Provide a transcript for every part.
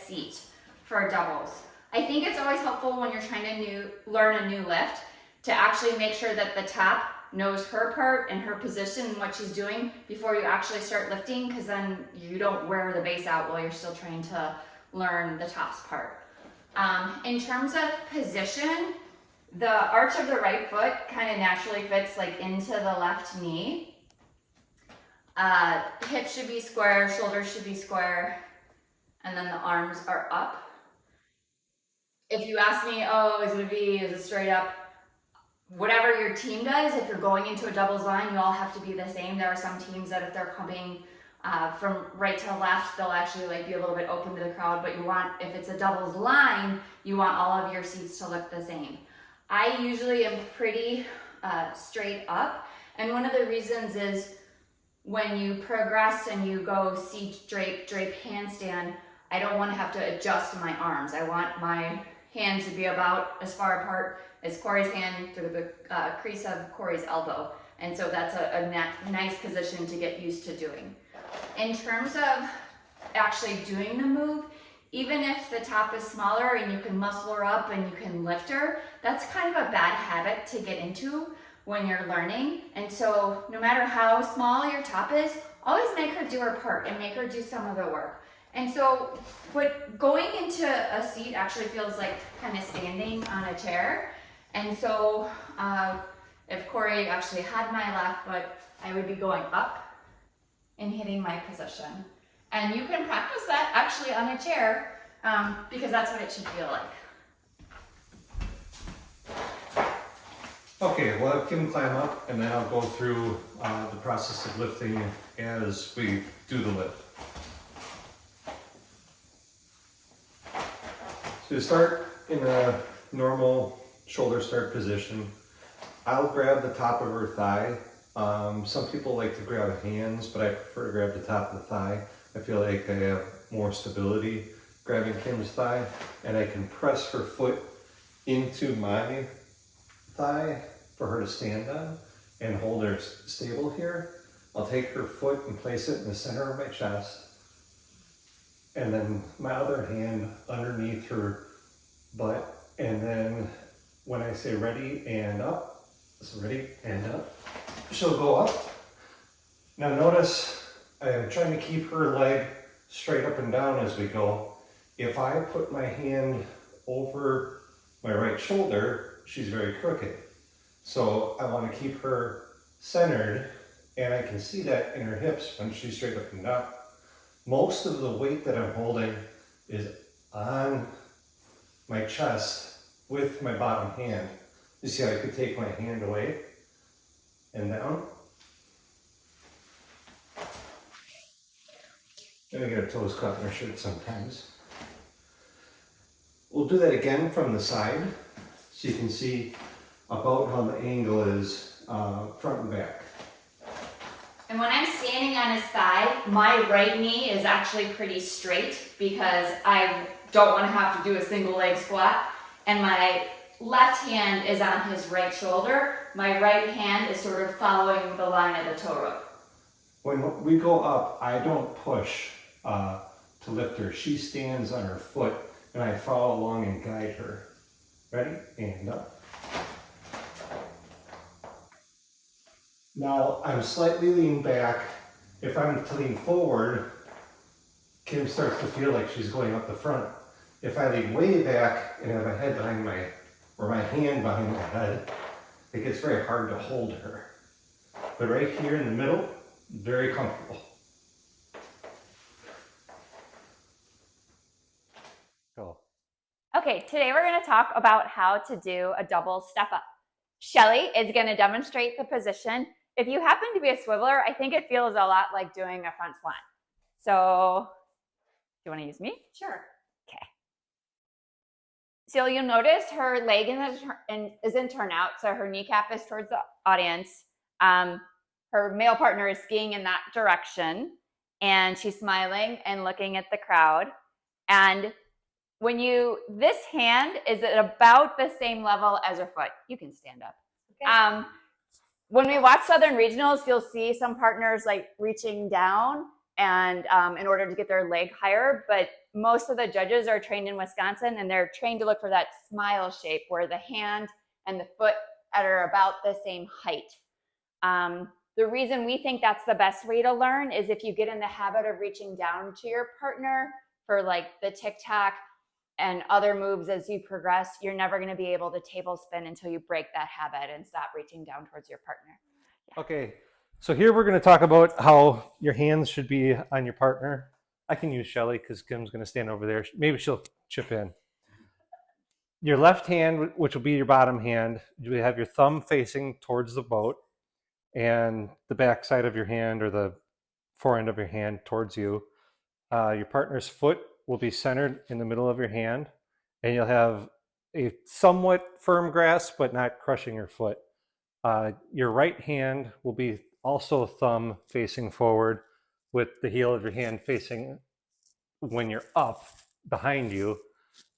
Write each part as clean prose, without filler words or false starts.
seat for doubles. I think it's always helpful when you're trying to learn a new lift to actually make sure that the top knows her part and her position and what she's doing before you actually start lifting, because then you don't wear the base out while you're still trying to learn the tops part. In terms of position, the arch of the right foot kind of naturally fits like into the left knee. Hips should be square, shoulders should be square, and then the arms are up. If you ask me, oh, is it a V, is it straight up? Whatever your team does, if you're going into a doubles line, you all have to be the same. There are some teams that if they're coming from right to left, they'll actually like be a little bit open to the crowd, but you want, if it's a doubles line, you want all of your seats to look the same. I usually am pretty straight up, and one of the reasons is when you progress and you go seat drape handstand, I don't want to have to adjust my arms. I want my hands to be about as far apart as Corey's hand through the crease of Corey's elbow. And so that's a nice position to get used to doing. In terms of actually doing the move, even if the top is smaller and you can muscle her up and you can lift her, that's kind of a bad habit to get into when you're learning. And so no matter how small your top is, always make her do her part and make her do some of the work. And so going into a seat actually feels like kind of standing on a chair. And so if Corey actually had my left foot, I would be going up and hitting my position. And you can practice that actually on a chair because that's what it should feel like. Okay, we'll have Kim climb up and then I'll go through the process of lifting as we do the lift. So to start in a normal shoulder start position, I'll grab the top of her thigh. Some people like to grab hands, but I prefer to grab the top of the thigh. I feel like I have more stability grabbing Kim's thigh, and I can press her foot into my thigh for her to stand on and hold her stable here. I'll take her foot and place it in the center of my chest, and then my other hand underneath her butt, and then when I say ready and up, so ready and up, she'll go up. Now notice I'm trying to keep her leg straight up and down as we go. If I put my hand over my right shoulder, she's very crooked. So I want to keep her centered, and I can see that in her hips when she's straight up and down. Most of the weight that I'm holding is on my chest with my bottom hand. You see how I could take my hand away and down? And I get her toes caught in her shirt sometimes. We'll do that again from the side so you can see about how the angle is front and back. And when I'm standing on his thigh, my right knee is actually pretty straight because I don't want to have to do a single leg squat. And my left hand is on his right shoulder. My right hand is sort of following the line of the toe rope. When we go up, I don't push to lift her. She stands on her foot and I follow along and guide her. Ready? And up. Now I'm slightly leaned back. If I'm to lean forward, Kim starts to feel like she's going up the front. If I lean way back and have my head behind or my hand behind my head, it gets very hard to hold her. But right here in the middle, very comfortable. Go. Okay, today we're going to talk about how to do a double step up. Shelly is going to demonstrate the position. If you happen to be a swiveler, I think it feels a lot like doing a front swan. So, do you want to use me? Sure. Okay. So you'll notice her leg is in turnout, so her kneecap is towards the audience. Her male partner is skiing in that direction, and she's smiling and looking at the crowd. And this hand is at about the same level as her foot. You can stand up. Okay. When we watch Southern Regionals, you'll see some partners like reaching down and in order to get their leg higher, but most of the judges are trained in Wisconsin, and they're trained to look for that smile shape where the hand and the foot are about the same height. The reason we think that's the best way to learn is if you get in the habit of reaching down to your partner for like the tic-tac and other moves as you progress, you're never going to be able to table spin until you break that habit and stop reaching down towards your partner. Okay, so here we're going to talk about how your hands should be on your partner. I can use Shelly because Kim's going to stand over there. Maybe she'll chip in. Your left hand, which will be your bottom hand, you have your thumb facing towards the boat, and the back side of your hand or the forehand of your hand towards you. Your partner's foot will be centered in the middle of your hand, and you'll have a somewhat firm grasp, but not crushing your foot. Your right hand will be also thumb facing forward with the heel of your hand facing when you're up behind you.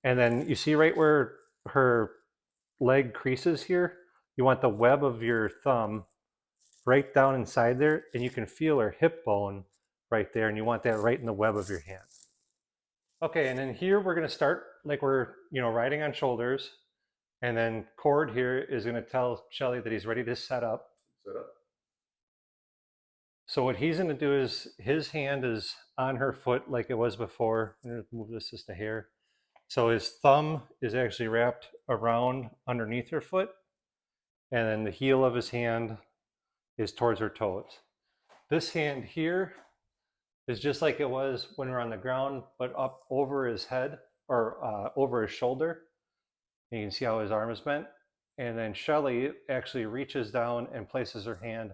And then you see right where her leg creases here, you want the web of your thumb right down inside there, and you can feel her hip bone right there, and you want that right in the web of your hand. Okay, and then here we're going to start like we're riding on shoulders, and then Cord here is going to tell Shelly that he's ready to set up. So what he's going to do is his hand is on her foot like it was before. I'm going to move this just a hair. So his thumb is actually wrapped around underneath her foot, and then the heel of his hand is towards her toes. This hand here is just like it was when we're on the ground, but up over his head or over his shoulder. And you can see how his arm is bent. And then Shelly actually reaches down and places her hand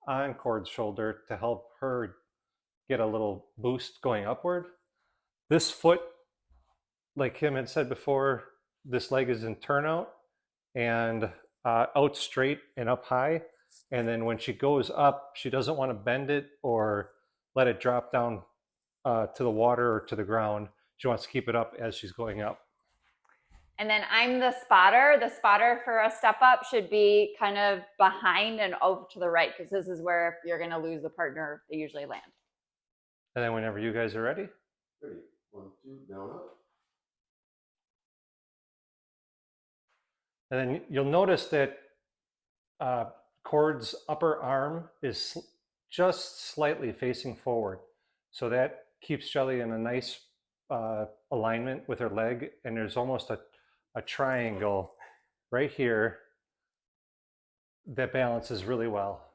on Cord's shoulder to help her get a little boost going upward. This foot, like Kim had said before, this leg is in turnout and out straight and up high. And then when she goes up, she doesn't want to bend it or let it drop down to the water or to the ground. She wants to keep it up as she's going up. And then I'm the spotter. The spotter for a step up should be kind of behind and over to the right, because this is where if you're going to lose the partner, they usually land. And then whenever you guys are ready. Ready. 1, 2, down, up. And then you'll notice that Cord's upper arm is just slightly facing forward. So that keeps Shelly in a nice alignment with her leg. And there's almost a triangle right here that balances really well.